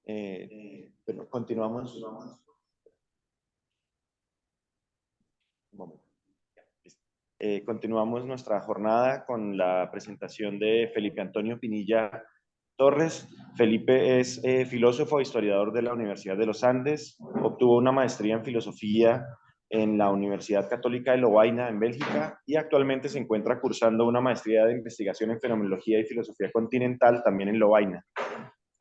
Pero continuamos. Un momento. Continuamos nuestra jornada con la presentación de Felipe Antonio Pinilla Torres. Felipe es filósofo e historiador de la Universidad de los Andes. Obtuvo una maestría en filosofía en la Universidad Católica de Lovaina, en Bélgica, y actualmente se encuentra cursando una maestría de investigación en fenomenología y filosofía continental, también en Lovaina.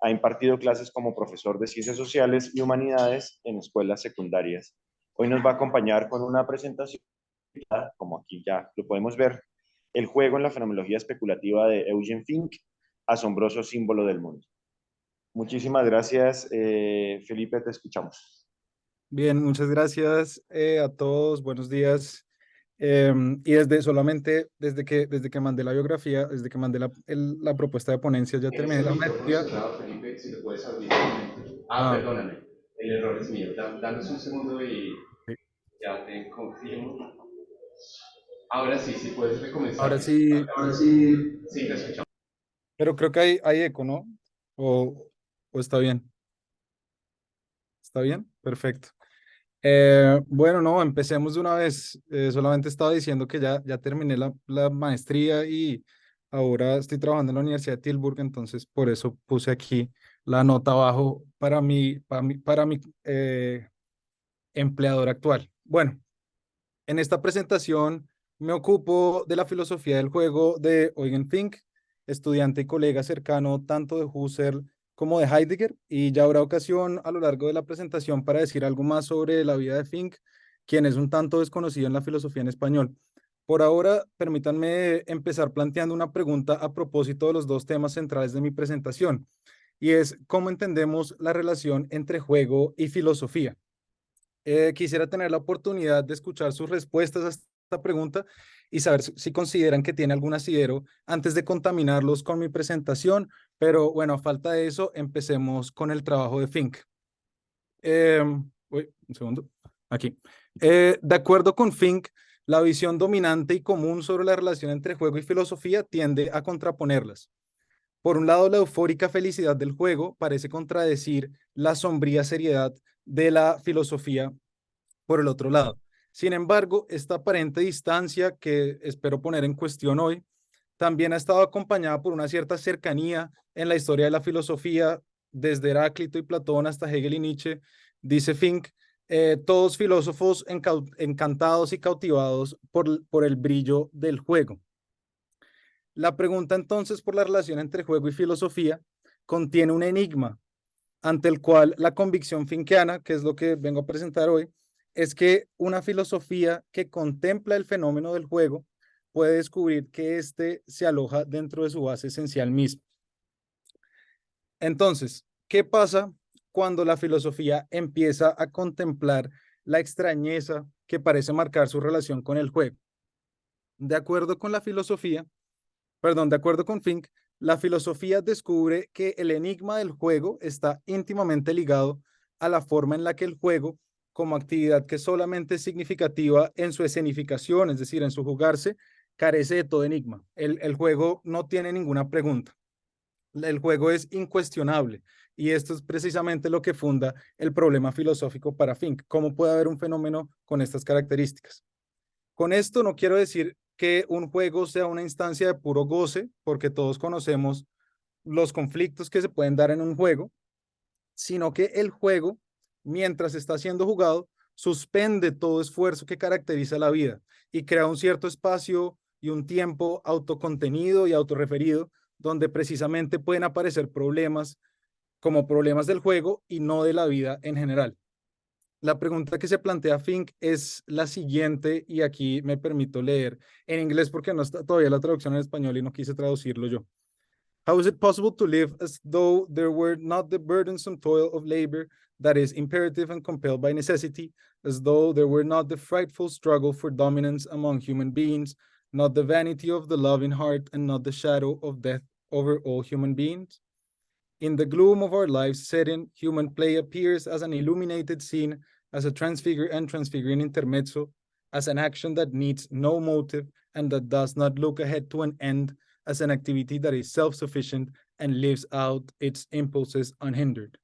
Ha impartido clases como profesor de ciencias sociales y humanidades en escuelas secundarias. Hoy nos va a acompañar con una presentación, como aquí ya lo podemos ver, el juego en la fenomenología especulativa de Eugen Fink, asombroso símbolo del mundo. Muchísimas gracias, Felipe, te escuchamos. Bien, muchas gracias a todos, buenos días. Y desde que mandé la biografía, desde que mandé la propuesta de ponencia, ya En terminé este la micrófono maestría. cerrado, Felipe, si lo puedes abrir un momento. Ah, Perdóname, el error es mío. Danos un segundo y ok. ya te confirmo. Ahora sí, sí puedes recomenzar. Ahora sí, Ahora sí. Sí, te escuchamos. pero creo que hay eco, ¿no? O, o está bien. ¿Está bien? Perfecto. Bueno, no, empecemos de una vez. Solamente estaba diciendo que ya terminé la maestría y ahora estoy trabajando en la Universidad de Tilburg, entonces por eso puse aquí la nota abajo para mi empleador actual. Bueno, en esta presentación me ocupo de la filosofía del juego de Eugen Fink, estudiante y colega cercano tanto de Husserl como de Heidegger, y ya habrá ocasión a lo largo de la presentación para decir algo más sobre la vida de Fink, quien es un tanto desconocido en la filosofía en español. Por ahora, permítanme empezar planteando una pregunta a propósito de los dos temas centrales de mi presentación, y es cómo entendemos la relación entre juego y filosofía. Quisiera tener la oportunidad de escuchar sus respuestas a esta pregunta y saber si consideran que tiene algún asidero antes de contaminarlos con mi presentación, pero bueno, a falta de eso, empecemos con el trabajo de Fink. Un segundo, aquí. De acuerdo con Fink, la visión dominante y común sobre la relación entre juego y filosofía tiende a contraponerlas. Por un lado, la eufórica felicidad del juego parece contradecir la sombría seriedad de la filosofía por el otro lado. Sin embargo, esta aparente distancia que espero poner en cuestión hoy también ha estado acompañada por una cierta cercanía en la historia de la filosofía, desde Heráclito y Platón hasta Hegel y Nietzsche, dice Fink, todos filósofos encantados y cautivados por el brillo del juego. La pregunta entonces por la relación entre juego y filosofía contiene un enigma ante el cual la convicción finkiana, que es lo que vengo a presentar hoy, es que una filosofía que contempla el fenómeno del juego puede descubrir que éste se aloja dentro de su base esencial misma. Entonces, ¿qué pasa cuando la filosofía empieza a contemplar la extrañeza que parece marcar su relación con el juego? De acuerdo con la filosofía, de acuerdo con Fink, la filosofía descubre que el enigma del juego está íntimamente ligado a la forma en la que el juego, como actividad que solamente es significativa en su escenificación, es decir, en su jugarse, carece de todo enigma. El juego no tiene ninguna pregunta. El juego es incuestionable y esto es precisamente lo que funda el problema filosófico para Fink. ¿Cómo puede haber un fenómeno con estas características? Con esto no quiero decir que un juego sea una instancia de puro goce, porque todos conocemos los conflictos que se pueden dar en un juego, sino que el juego, mientras está siendo jugado, suspende todo esfuerzo que caracteriza la vida y crea un cierto espacio y un tiempo autocontenido y autorreferido, donde precisamente pueden aparecer problemas como problemas del juego y no de la vida en general. La pregunta que se plantea Fink es la siguiente, y aquí me permito leer en inglés porque no está todavía la traducción en español y no quise traducirlo yo. How is it possible to live as though there were not the burdensome toil of labor that is imperative and compelled by necessity, as though there were not the frightful struggle for dominance among human beings, not the vanity of the loving heart, and not the shadow of death over all human beings? In the gloom of our lives setting, human play appears as an illuminated scene, as a transfiguring intermezzo, as an action that needs no motive and that does not look ahead to an end, as an activity that is self-sufficient and lives out its impulses unhindered.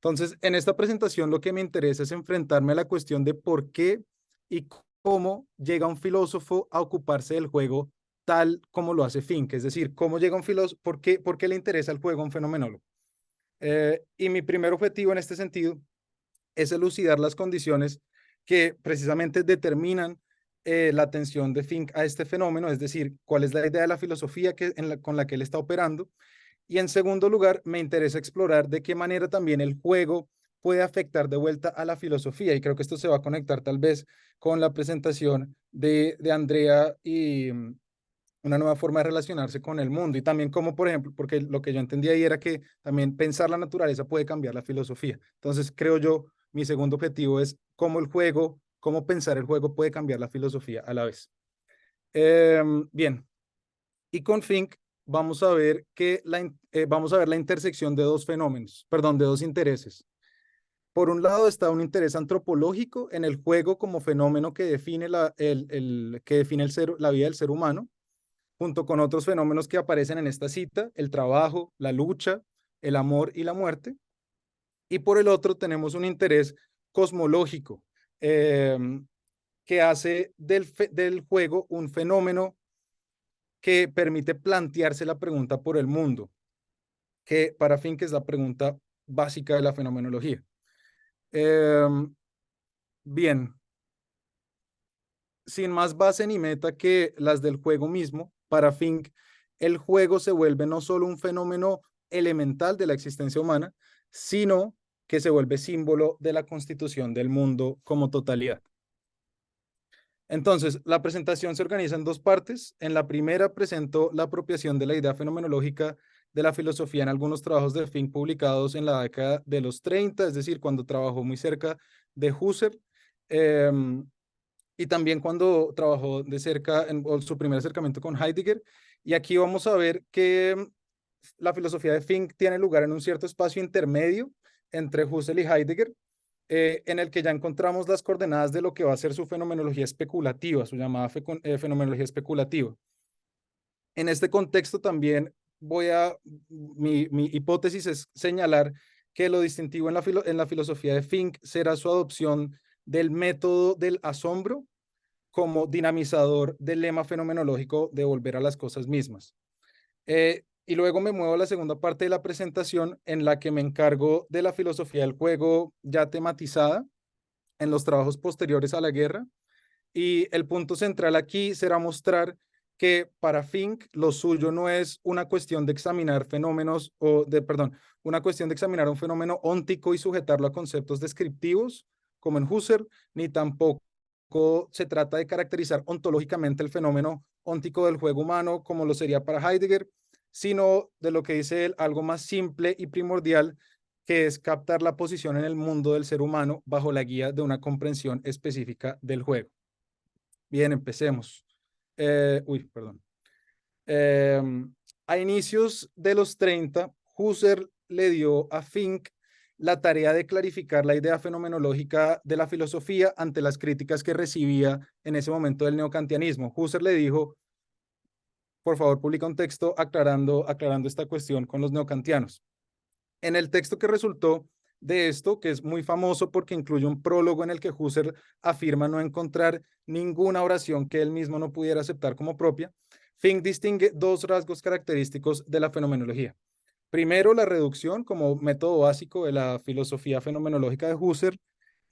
Entonces, en esta presentación lo que me interesa es enfrentarme a la cuestión de por qué y cómo llega un filósofo a ocuparse del juego tal como lo hace Fink, es decir, cómo llega un filósofo, por qué le interesa el juego a un fenomenólogo. Y mi primer objetivo en este sentido es elucidar las condiciones que precisamente determinan la atención de Fink a este fenómeno, es decir, cuál es la idea de la filosofía con la que él está operando. Y en segundo lugar, me interesa explorar de qué manera también el juego puede afectar de vuelta a la filosofía. Y creo que esto se va a conectar tal vez con la presentación de Andrea y una nueva forma de relacionarse con el mundo. Y también como, por ejemplo, porque lo que yo entendía ahí era que también pensar la naturaleza puede cambiar la filosofía. Entonces, creo yo, mi segundo objetivo es cómo el juego, cómo pensar el juego puede cambiar la filosofía a la vez. Bien, y con Fink vamos a ver vamos a ver la intersección de dos fenómenos, perdón, de dos intereses. Por un lado está un interés antropológico en el juego como fenómeno que define que define la vida del ser humano, junto con otros fenómenos que aparecen en esta cita, el trabajo, la lucha, el amor y la muerte. Y por el otro tenemos un interés cosmológico eh, que hace del juego un fenómeno que permite plantearse la pregunta por el mundo, que para Fink es la pregunta básica de la fenomenología. Eh, bien, sin más base ni meta que las del juego mismo, para Fink, el juego se vuelve no solo un fenómeno elemental de la existencia humana, sino que se vuelve símbolo de la constitución del mundo como totalidad. Entonces, la presentación se organiza en dos partes. En la primera presento la apropiación de la idea fenomenológica de la filosofía en algunos trabajos de Fink publicados en la década de los 30, es decir, cuando trabajó muy cerca de Husserl, y también cuando trabajó de cerca en su primer acercamiento con Heidegger. Y aquí vamos a ver que la filosofía de Fink tiene lugar en un cierto espacio intermedio entre Husserl y Heidegger, en el que ya encontramos las coordenadas de lo que va a ser su fenomenología especulativa, su llamada fenomenología especulativa. En este contexto también mi hipótesis es señalar que lo distintivo en la filosofía de Fink será su adopción del método del asombro como dinamizador del lema fenomenológico de volver a las cosas mismas. Y luego me muevo a la segunda parte de la presentación en la que me encargo de la filosofía del juego ya tematizada en los trabajos posteriores a la guerra. Y el punto central aquí será mostrar que para Fink lo suyo no es una cuestión de examinar fenómenos perdón, una cuestión de examinar un fenómeno óntico y sujetarlo a conceptos descriptivos como en Husserl, ni tampoco se trata de caracterizar ontológicamente el fenómeno óntico del juego humano como lo sería para Heidegger, sino de lo que dice él, algo más simple y primordial, que es captar la posición en el mundo del ser humano bajo la guía de una comprensión específica del juego. Bien, empecemos. Perdón. Eh, a inicios de los 30, Husserl le dio a Fink la tarea de clarificar la idea fenomenológica de la filosofía ante las críticas que recibía en ese momento del neokantianismo. Husserl le dijo, por favor, publica un texto aclarando esta cuestión con los neokantianos. En el texto que resultó de esto, que es muy famoso porque incluye un prólogo en el que Husserl afirma no encontrar ninguna oración que él mismo no pudiera aceptar como propia, Fink distingue dos rasgos característicos de la fenomenología. Primero, la reducción como método básico de la filosofía fenomenológica de Husserl,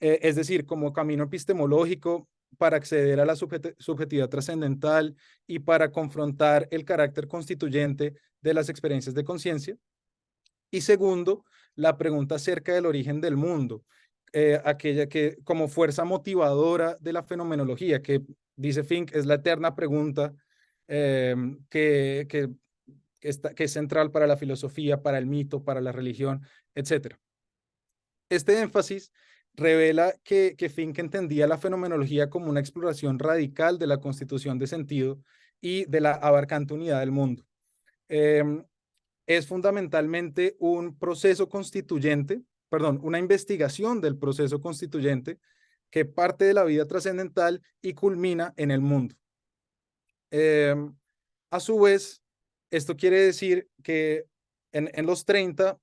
es decir, como camino epistemológico para acceder a la subjetividad trascendental y para confrontar el carácter constituyente de las experiencias de conciencia. Y segundo, la pregunta acerca del origen del mundo, aquella que como fuerza motivadora de la fenomenología, que dice Fink es la eterna pregunta eh, que, que, que es central para la filosofía, para el mito, para la religión, etc. Este énfasis revela que Fink entendía la fenomenología como una exploración radical de la constitución de sentido y de la abarcante unidad del mundo. Es fundamentalmente un proceso constituyente, perdón, una investigación del proceso constituyente que parte de la vida trascendental y culmina en el mundo. A su vez, esto quiere decir que en los 30,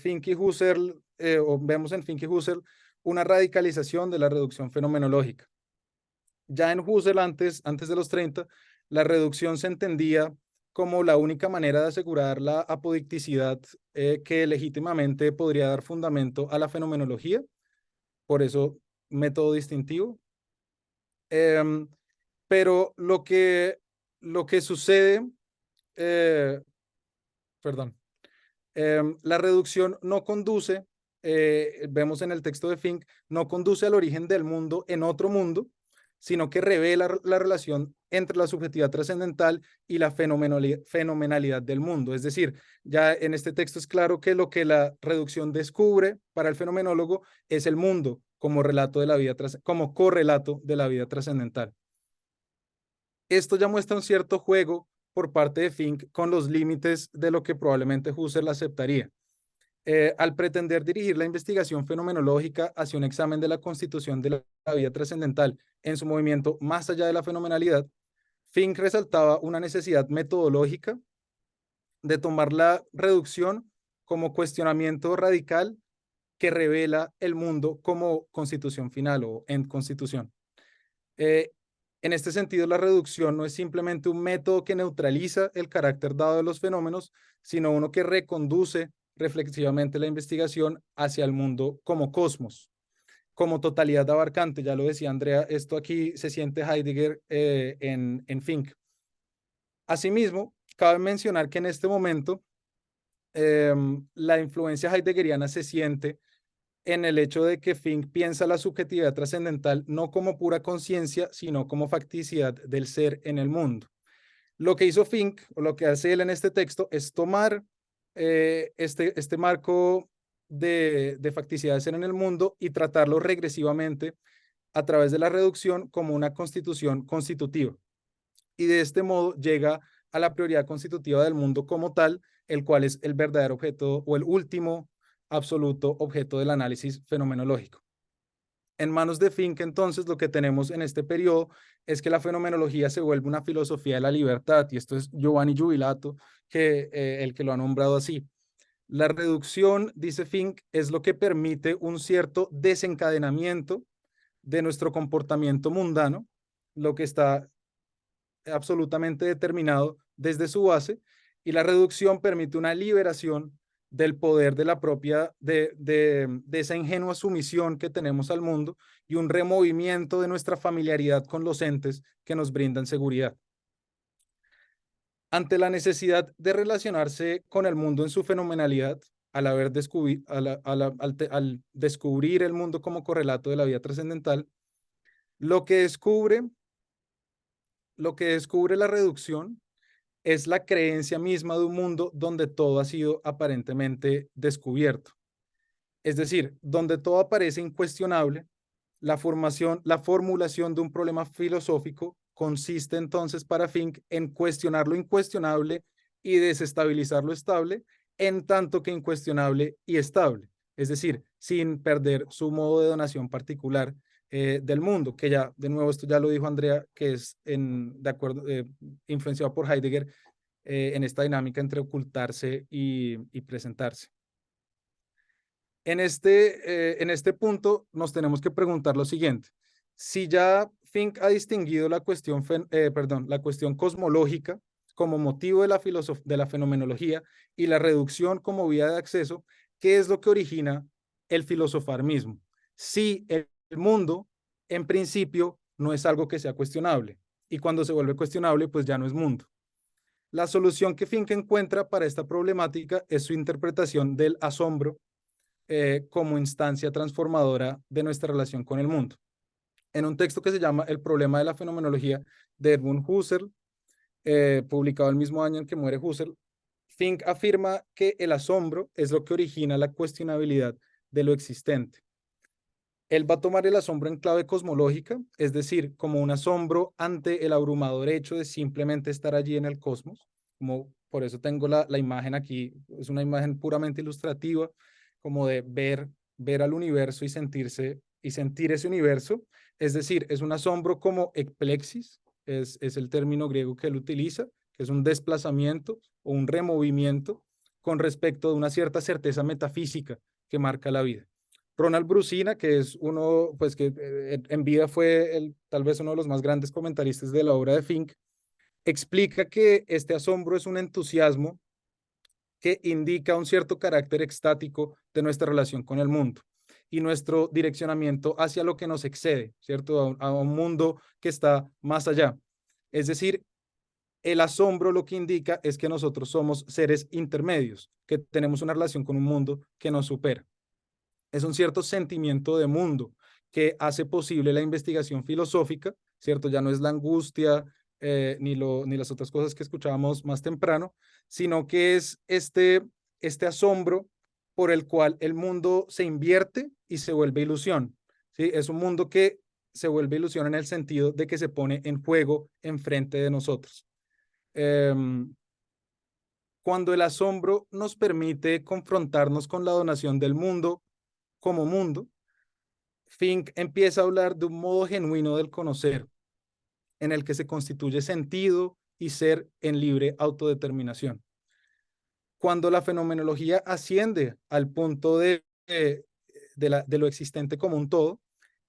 Fink y Husserl o vemos en Fink y Husserl una radicalización de la reducción fenomenológica. Ya en Husserl, antes de los 30, la reducción se entendía como la única manera de asegurar la apodicticidad que legítimamente podría dar fundamento a la fenomenología, por eso método distintivo. Pero lo que sucede, perdón, la reducción no conduce, vemos en el texto de Fink, no conduce al origen del mundo en otro mundo, sino que revela la relación entre la subjetividad trascendental y la fenomenalidad del mundo. Es decir, ya en este texto es claro que lo que la reducción descubre para el fenomenólogo es el mundo como relato de la vida, como correlato de la vida trascendental. Esto ya muestra un cierto juego por parte de Fink con los límites de lo que probablemente Husserl aceptaría. Al pretender dirigir la investigación fenomenológica hacia un examen de la constitución de la vida trascendental en su movimiento más allá de la fenomenalidad, Fink resaltaba una necesidad metodológica de tomar la reducción como cuestionamiento radical que revela el mundo como constitución final o en constitución. En este sentido, la reducción no es simplemente un método que neutraliza el carácter dado de los fenómenos, sino uno que reconduce reflexivamente la investigación hacia el mundo como cosmos, como totalidad abarcante. Ya lo decía Andrea, esto aquí se siente Heidegger en Fink. Asimismo, cabe mencionar que en este momento la influencia heideggeriana se siente en el hecho de que Fink piensa la subjetividad trascendental no como pura conciencia, sino como facticidad del ser en el mundo. Lo que hizo Fink, o lo que hace él en este texto, es tomar este marco de facticidad del ser en el mundo y tratarlo regresivamente a través de la reducción como una constitución constitutiva. Y de este modo llega a la prioridad constitutiva del mundo como tal, el cual es el verdadero objeto o el último absoluto objeto del análisis fenomenológico. En manos de Fink, entonces, lo que tenemos en este periodo es que la fenomenología se vuelve una filosofía de la libertad, y esto es Giovanni Jubilato, el que lo ha nombrado así. La reducción, dice Fink, es lo que permite un cierto desencadenamiento de nuestro comportamiento mundano, lo que está absolutamente determinado desde su base, y la reducción permite una liberación del poder de la propia, de esa ingenua sumisión que tenemos al mundo y un removimiento de nuestra familiaridad con los entes que nos brindan seguridad. Ante la necesidad de relacionarse con el mundo en su fenomenalidad, al descubrir el mundo como correlato de la vida trascendental, lo que descubre la reducción es la creencia misma de un mundo donde todo ha sido aparentemente descubierto. Es decir, donde todo aparece incuestionable, la formulación de un problema filosófico consiste entonces para Fink en cuestionar lo incuestionable y desestabilizar lo estable, en tanto que incuestionable y estable. Es decir, sin perder su modo de donación particular del mundo, que ya, de nuevo, esto ya lo dijo Andrea, que es de acuerdo, influenciado por Heidegger en esta dinámica entre ocultarse y presentarse. En este punto nos tenemos que preguntar lo siguiente. Si ya Fink ha distinguido la cuestión cosmológica como motivo de la fenomenología y la reducción como vía de acceso, ¿qué es lo que origina el filosofar mismo? Si el mundo, en principio, no es algo que sea cuestionable, y cuando se vuelve cuestionable, pues ya no es mundo. La solución que Fink encuentra para esta problemática es su interpretación del asombro como instancia transformadora de nuestra relación con el mundo. En un texto que se llama El problema de la fenomenología de Edmund Husserl, publicado el mismo año en que muere Husserl, Fink afirma que el asombro es lo que origina la cuestionabilidad de lo existente. Él va a tomar el asombro en clave cosmológica, es decir, como un asombro ante el abrumador hecho de simplemente estar allí en el cosmos, como por eso tengo la imagen aquí, es una imagen puramente ilustrativa, como de ver al universo y sentir ese universo, es decir, es un asombro como ekplexis, es el término griego que él utiliza, que es un desplazamiento o un removimiento con respecto de una cierta certeza metafísica que marca la vida. Ronald Brusina, que es uno, pues que en vida fue tal vez uno de los más grandes comentaristas de la obra de Fink, explica que este asombro es un entusiasmo que indica un cierto carácter extático de nuestra relación con el mundo y nuestro direccionamiento hacia lo que nos excede, ¿cierto? A un mundo que está más allá. Es decir, el asombro lo que indica es que nosotros somos seres intermedios, que tenemos una relación con un mundo que nos supera. Es un cierto sentimiento de mundo que hace posible la investigación filosófica, ¿cierto? Ya no es la angustia ni las otras cosas que escuchábamos más temprano, sino que es este asombro por el cual el mundo se invierte y se vuelve ilusión, ¿sí? Es un mundo que se vuelve ilusión en el sentido de que se pone en juego enfrente de nosotros. Cuando el asombro nos permite confrontarnos con la donación del mundo como mundo, Fink empieza a hablar de un modo genuino del conocer, en el que se constituye sentido y ser en libre autodeterminación. Cuando la fenomenología asciende al punto de lo existente como un todo,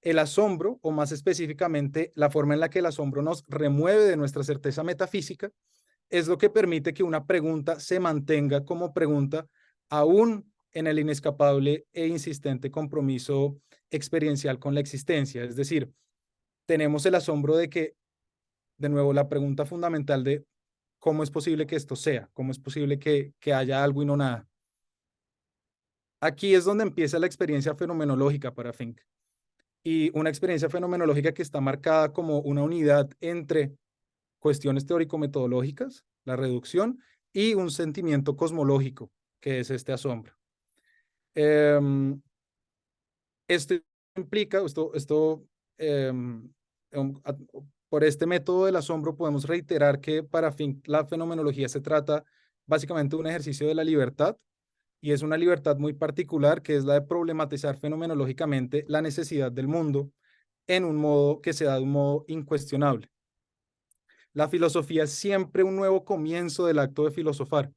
el asombro, o más específicamente la forma en la que el asombro nos remueve de nuestra certeza metafísica, es lo que permite que una pregunta se mantenga como pregunta aún en el inescapable e insistente compromiso experiencial con la existencia. Es decir, tenemos el asombro de que, de nuevo, la pregunta fundamental de cómo es posible que esto sea, cómo es posible que haya algo y no nada. Aquí es donde empieza la experiencia fenomenológica para Fink. Y una experiencia fenomenológica que está marcada como una unidad entre cuestiones teórico-metodológicas, la reducción, y un sentimiento cosmológico, que es este asombro. Esto implica, por este método del asombro podemos reiterar que para Fink la fenomenología se trata básicamente de un ejercicio de la libertad, y es una libertad muy particular que es la de problematizar fenomenológicamente la necesidad del mundo en un modo que se da de un modo incuestionable. La filosofía es siempre un nuevo comienzo del acto de filosofar,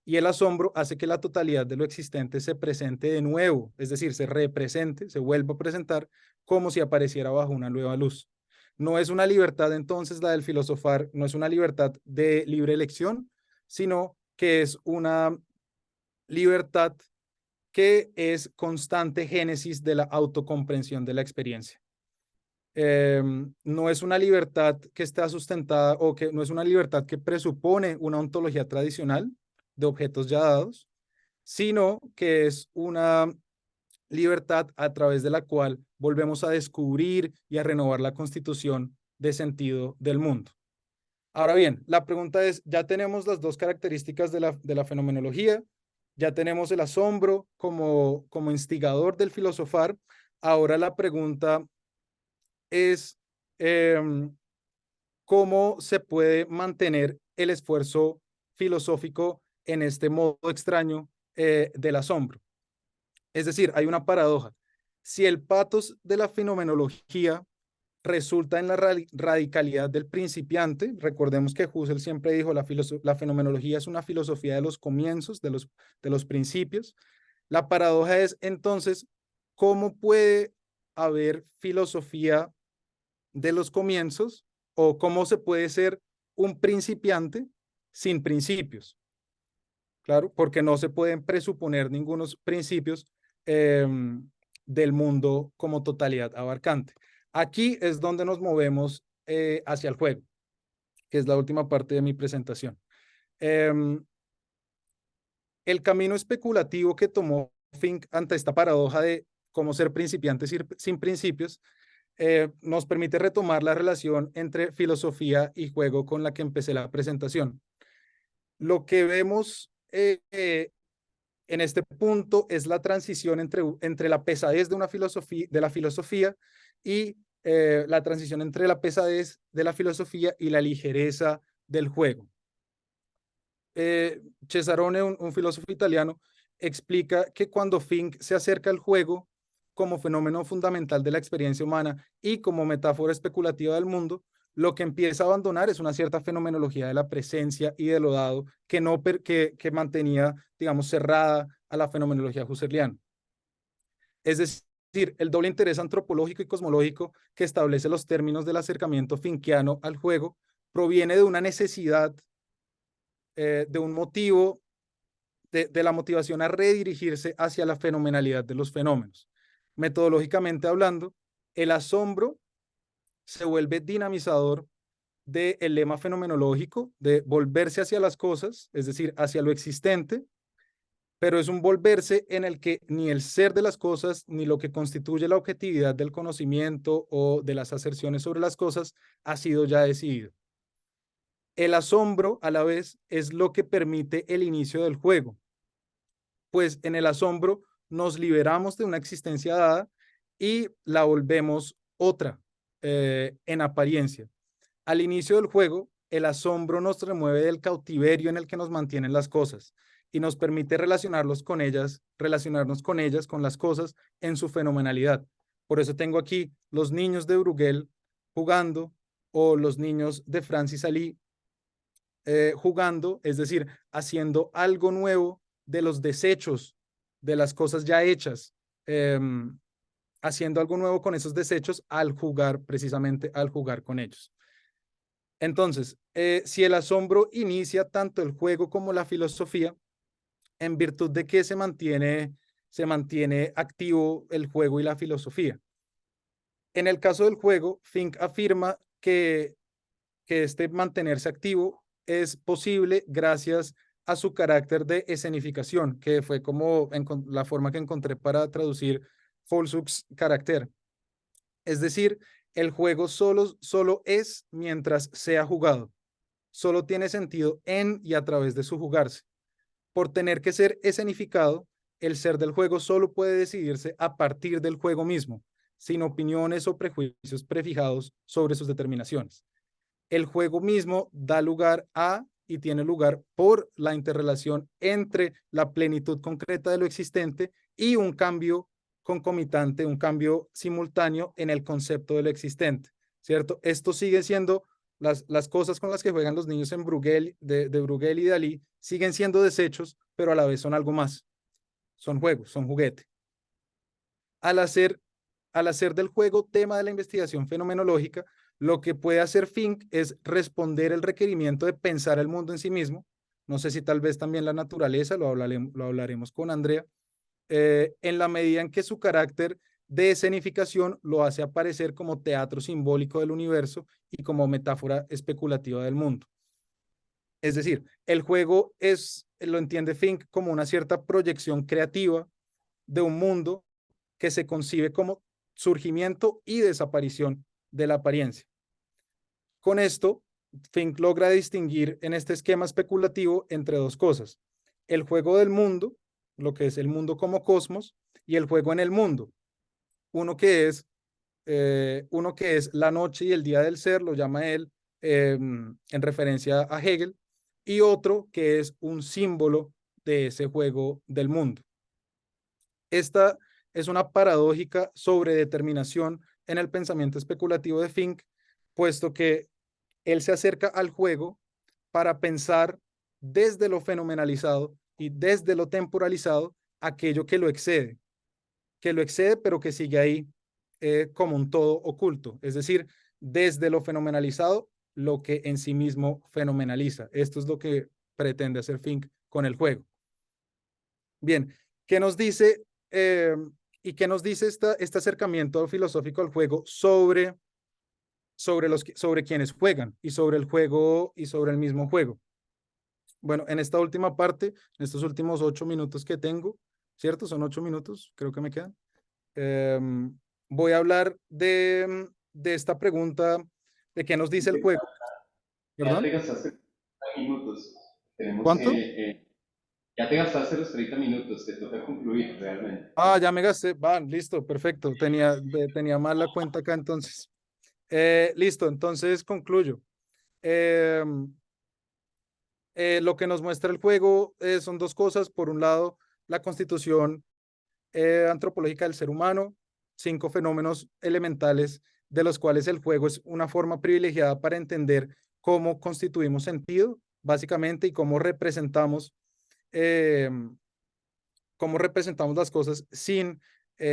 y el asombro hace que la totalidad de lo existente se presente de nuevo, es decir, se represente, se vuelva a presentar como si apareciera bajo una nueva luz. No es una libertad entonces la del filosofar, no es una libertad de libre elección, sino que es una libertad que es constante génesis de la autocomprensión de la experiencia. No es una libertad que está sustentada o que no es una libertad que presupone una ontología tradicional de objetos ya dados, sino que es una libertad a través de la cual volvemos a descubrir y a renovar la constitución de sentido del mundo. Ahora bien, la pregunta es, ya tenemos las dos características de la fenomenología, ya tenemos el asombro como instigador del filosofar. Ahora la pregunta es cómo se puede mantener el esfuerzo filosófico en este modo extraño del asombro. Es decir, hay una paradoja. Si el patos de la fenomenología resulta en la radicalidad del principiante, recordemos que Husserl siempre dijo la fenomenología es una filosofía de los comienzos, de los principios. La paradoja es entonces, ¿cómo puede haber filosofía de los comienzos o cómo se puede ser un principiante sin principios? Claro, porque no se pueden presuponer ningunos principios del mundo como totalidad abarcante. Aquí es donde nos movemos hacia el juego, que es la última parte de mi presentación. El camino especulativo que tomó Fink ante esta paradoja de cómo ser principiantes sin principios nos permite retomar la relación entre filosofía y juego con la que empecé la presentación. Lo que vemos en este punto es la transición entre la pesadez de la filosofía y la transición entre la pesadez de la filosofía y la ligereza del juego. Cesarone, un filósofo italiano, explica que cuando Fink se acerca al juego como fenómeno fundamental de la experiencia humana y como metáfora especulativa del mundo, lo que empieza a abandonar es una cierta fenomenología de la presencia y de lo dado que mantenía, digamos, cerrada a la fenomenología husserliana. Es decir, el doble interés antropológico y cosmológico que establece los términos del acercamiento finkiano al juego proviene de una necesidad, de un motivo, de la motivación a redirigirse hacia la fenomenalidad de los fenómenos. Metodológicamente hablando, el asombro se vuelve dinamizador del lema fenomenológico de volverse hacia las cosas, es decir, hacia lo existente, pero es un volverse en el que ni el ser de las cosas, ni lo que constituye la objetividad del conocimiento o de las aserciones sobre las cosas ha sido ya decidido. El asombro, a la vez, es lo que permite el inicio del juego, pues en el asombro nos liberamos de una existencia dada y la volvemos otra, en apariencia. Al inicio del juego, el asombro nos remueve del cautiverio en el que nos mantienen las cosas y nos permite relacionarnos con ellas, con las cosas en su fenomenalidad. Por eso tengo aquí los niños de Bruegel jugando, o los niños de Francis Ali jugando, es decir, haciendo algo nuevo de los desechos, de las cosas ya hechas, haciendo algo nuevo con esos desechos al jugar, precisamente al jugar con ellos. Entonces, si el asombro inicia tanto el juego como la filosofía, en virtud de que se mantiene activo el juego y la filosofía. En el caso del juego, Fink afirma que este mantenerse activo es posible gracias a su carácter de escenificación, que fue como la forma que encontré para traducir Folsuch's carácter. Es decir, el juego solo es mientras sea jugado. Solo tiene sentido en y a través de su jugarse. Por tener que ser escenificado, el ser del juego solo puede decidirse a partir del juego mismo, sin opiniones o prejuicios prefijados sobre sus determinaciones. El juego mismo da lugar a y tiene lugar por la interrelación entre la plenitud concreta de lo existente y un cambio concomitante, un cambio simultáneo en el concepto de lo existente, ¿cierto? Esto sigue siendo las cosas con las que juegan los niños en Bruegel, de Bruegel y Dalí, siguen siendo desechos, pero a la vez son algo más. Son juegos, son juguete. Al hacer del juego tema de la investigación fenomenológica, lo que puede hacer Fink es responder el requerimiento de pensar el mundo en sí mismo. No sé si tal vez también la naturaleza, lo hablaremos con Andrea, en la medida en que su carácter de escenificación lo hace aparecer como teatro simbólico del universo y como metáfora especulativa del mundo. Es decir, el juego lo entiende Fink como una cierta proyección creativa de un mundo que se concibe como surgimiento y desaparición de la apariencia. Con esto, Fink logra distinguir en este esquema especulativo entre dos cosas: el juego del mundo, lo que es el mundo como cosmos, y el juego en el mundo. Uno que es la noche y el día del ser, lo llama él en referencia a Hegel, y otro que es un símbolo de ese juego del mundo. Esta es una paradójica sobredeterminación en el pensamiento especulativo de Fink, puesto que él se acerca al juego para pensar desde lo fenomenalizado y desde lo temporalizado aquello que lo excede, pero que sigue ahí como un todo oculto, es decir, desde lo fenomenalizado, lo que en sí mismo fenomenaliza. Esto es lo que pretende hacer Fink con el juego. Bien, ¿qué nos dice qué nos dice este acercamiento filosófico al juego sobre quienes juegan y sobre el juego y sobre el mismo juego? Bueno, en esta última parte, en estos últimos 8 minutos que tengo, ¿cierto? Son 8 minutos, creo que me quedan. Voy a hablar de esta pregunta de qué nos dice el juego. Ya te ¿Perdón? gastaste 30 minutos. Tenemos ¿Cuánto? ya te gastaste los 30 minutos, te toca concluir realmente. Ah, ya me gasté. Va, listo, perfecto. Tenía mal la cuenta acá entonces. Listo, entonces concluyo. Lo que nos muestra el juego son dos cosas. Por un lado, la constitución antropológica del ser humano, 5 fenómenos elementales de los cuales el juego es una forma privilegiada para entender cómo constituimos sentido, básicamente, y cómo representamos las cosas sin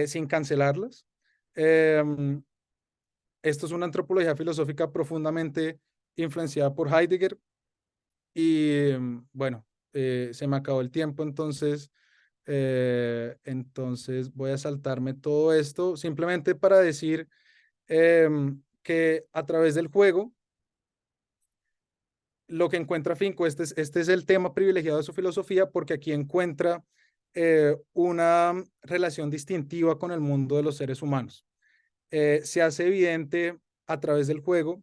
sin cancelarlas. Esto es una antropología filosófica profundamente influenciada por Heidegger y bueno, se me acabó el tiempo, entonces voy a saltarme todo esto simplemente para decir que a través del juego lo que encuentra Finco, este es el tema privilegiado de su filosofía, porque aquí encuentra una relación distintiva con el mundo de los seres humanos. Se hace evidente a través del juego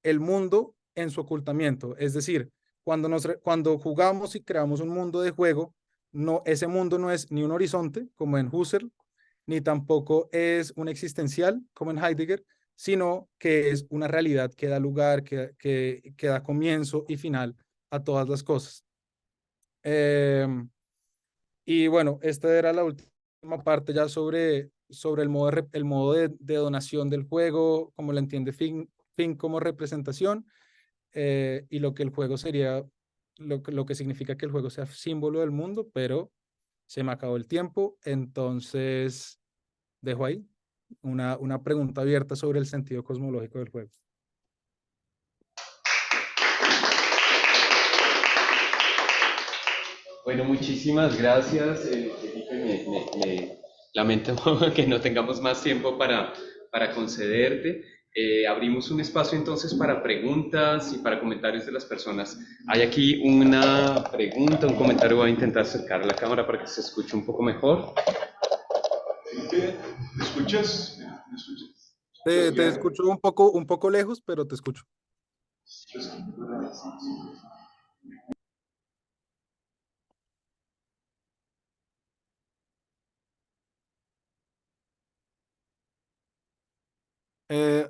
el mundo en su ocultamiento, es decir, cuando jugamos y creamos un mundo de juego, no, ese mundo no es ni un horizonte, como en Husserl, ni tampoco es un existencial, como en Heidegger, sino que es una realidad que da lugar, que da comienzo y final a todas las cosas. Y bueno, esta era la última parte ya sobre el modo de donación del juego, como lo entiende Fink como representación, y lo que el juego sería, lo que significa que el juego sea símbolo del mundo, pero se me acabó el tiempo, entonces dejo ahí una pregunta abierta sobre el sentido cosmológico del juego. Bueno, muchísimas gracias, Felipe. Lamento que no tengamos más tiempo para concederte. Abrimos un espacio entonces para preguntas y para comentarios de las personas. Hay aquí una pregunta, un comentario. Voy a intentar acercar la cámara para que se escuche un poco mejor. Felipe, ¿me escuchas? ¿Me escuchas? Te escucho un poco lejos, pero te escucho.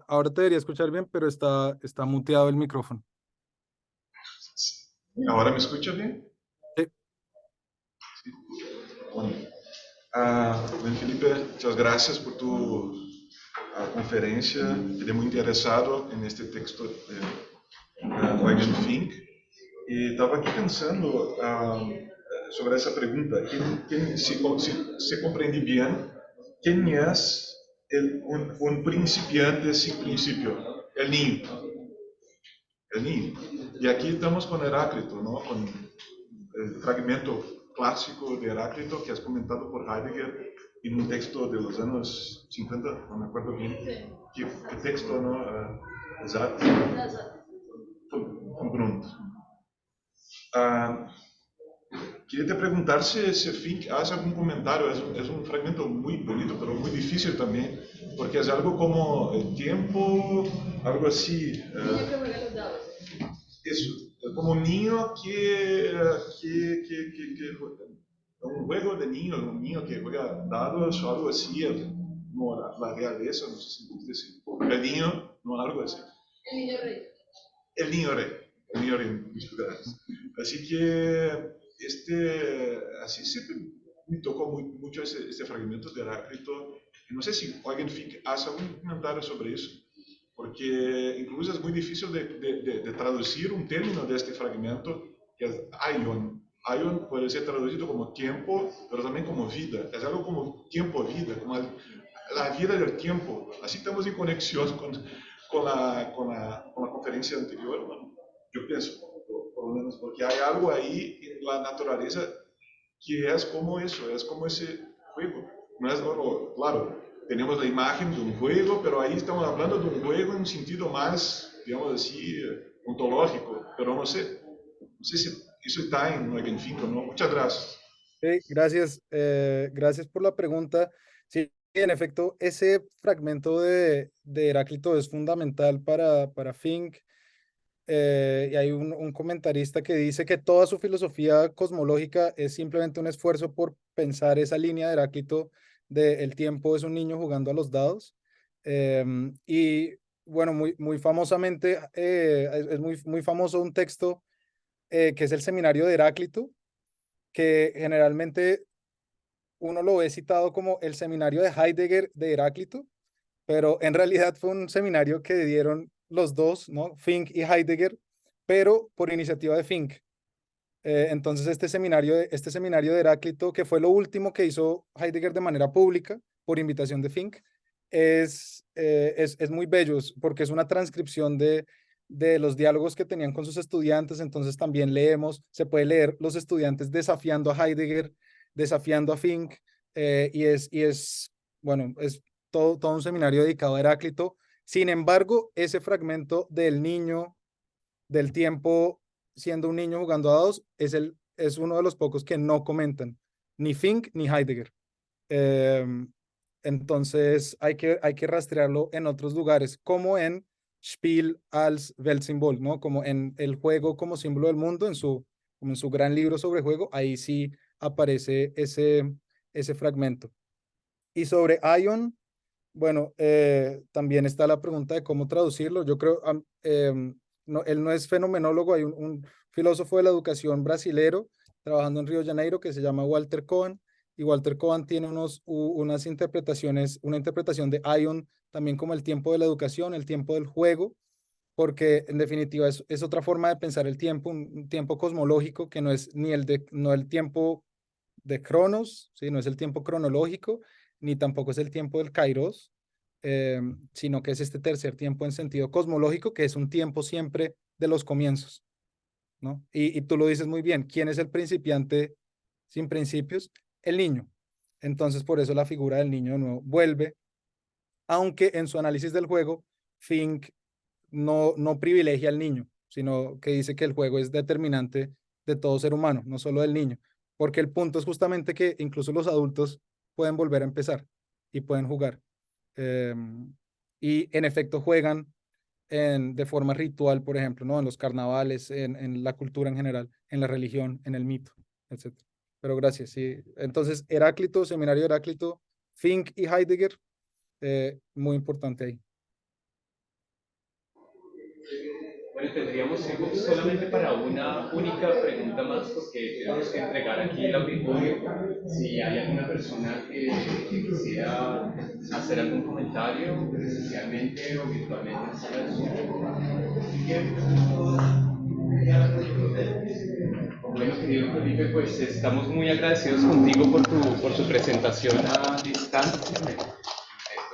Ahora te debería escuchar bien, pero está muteado el micrófono. ¿Ahora me escucha bien? Sí. Bueno, Felipe, muchas gracias por tu conferencia. Quedé muy interesado en este texto de Eugen Fink. Y estaba aquí pensando sobre esa pregunta. Si comprendí bien, ¿quién es un principiante sin principio? El niño. El niño. Y aquí estamos con Heráclito, ¿no? Con el fragmento clásico de Heráclito que has comentado por Heidegger en un texto de los años 50, no me acuerdo bien. ¿Qué texto, no? Exacto. Von Grund. Quería te preguntar si Fink hace algún comentario. Es un fragmento muy bonito, pero muy difícil también, porque es algo como el tiempo, algo así. Eso, como un niño que un juego de niño, un niño que juega dados o algo así, no, la realeza, no sé si me dice, el niño, no, algo así. El niño rey. El niño rey, el niño rey, muchas gracias. Así que, así siempre me tocó mucho este fragmento de Heráclito. No sé si alguien hace algún comentario sobre eso, porque incluso es muy difícil de traducir un término de este fragmento, que es aion. Aion puede ser traducido como tiempo, pero también como vida. Es algo como tiempo-vida, como la vida del tiempo. Así estamos en conexión con la conferencia anterior, bueno, yo pienso, por lo menos, porque hay algo ahí en la naturaleza que es como eso, es como ese juego. No es, claro, tenemos la imagen de un juego, pero ahí estamos hablando de un juego en un sentido más, digamos así, ontológico, pero no sé si eso está en Eugen Fink o no. Muchas gracias. Gracias por la pregunta. Sí, en efecto, ese fragmento de Heráclito es fundamental para Fink. Y hay un comentarista que dice que toda su filosofía cosmológica es simplemente un esfuerzo por pensar esa línea de Heráclito de el tiempo es un niño jugando a los dados. Y bueno, muy famosamente, es muy famoso un texto que es el Seminario de Heráclito, que generalmente uno lo ve citado como el Seminario de Heidegger de Heráclito, pero en realidad fue un seminario que dieron los dos, ¿no? Fink y Heidegger, pero por iniciativa de Fink. Entonces este seminario de Heráclito, que fue lo último que hizo Heidegger de manera pública por invitación de Fink, es muy bello porque es una transcripción de los diálogos que tenían con sus estudiantes. Entonces también se puede leer los estudiantes desafiando a Heidegger, desafiando a Fink, bueno, es todo un seminario dedicado a Heráclito. Sin embargo, ese fragmento del niño, del tiempo siendo un niño jugando a dados, es uno de los pocos que no comentan, ni Fink ni Heidegger. Entonces hay que rastrearlo en otros lugares, como en Spiel als Weltsymbol, ¿no? Como en el juego como símbolo del mundo, como en su gran libro sobre juego, ahí sí aparece ese fragmento. Y sobre Ion, bueno, también está la pregunta de cómo traducirlo. Yo creo, no, él no es fenomenólogo, hay un filósofo de la educación brasilero trabajando en Río de Janeiro que se llama Walter Cohen, y Walter Cohen tiene unas interpretaciones, una interpretación de Ion también como el tiempo de la educación, el tiempo del juego, porque en definitiva es otra forma de pensar el tiempo, un tiempo cosmológico que no es no el tiempo de Cronos, ¿sí? No es el tiempo cronológico, ni tampoco es el tiempo del Kairos, sino que es este tercer tiempo en sentido cosmológico, que es un tiempo siempre de los comienzos, ¿no? Y tú lo dices muy bien, ¿quién es el principiante sin principios? El niño. Entonces, por eso la figura del niño de nuevo vuelve, aunque en su análisis del juego, Fink no privilegia al niño, sino que dice que el juego es determinante de todo ser humano, no solo del niño, porque el punto es justamente que incluso los adultos pueden volver a empezar y pueden jugar. Eh, y en efecto juegan de forma ritual, por ejemplo, ¿no? En los carnavales, en la cultura en general, en la religión, en el mito, etc. Pero gracias, sí. Entonces, Heráclito, seminario de Heráclito, Fink y Heidegger, muy importante ahí. Bueno, tendríamos tiempo solamente para una única pregunta más, porque tenemos que entregar aquí el auditorio. Si hay alguna persona que quisiera hacer algún comentario, presencialmente o virtualmente en esta Bueno, querido Felipe, pues estamos muy agradecidos contigo por tu presentación a distancia. Me intento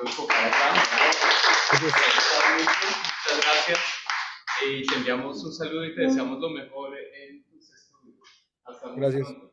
enfocar acá. Muchas gracias. Y te enviamos un saludo y te deseamos lo mejor en tus estudios. Hasta muy pronto.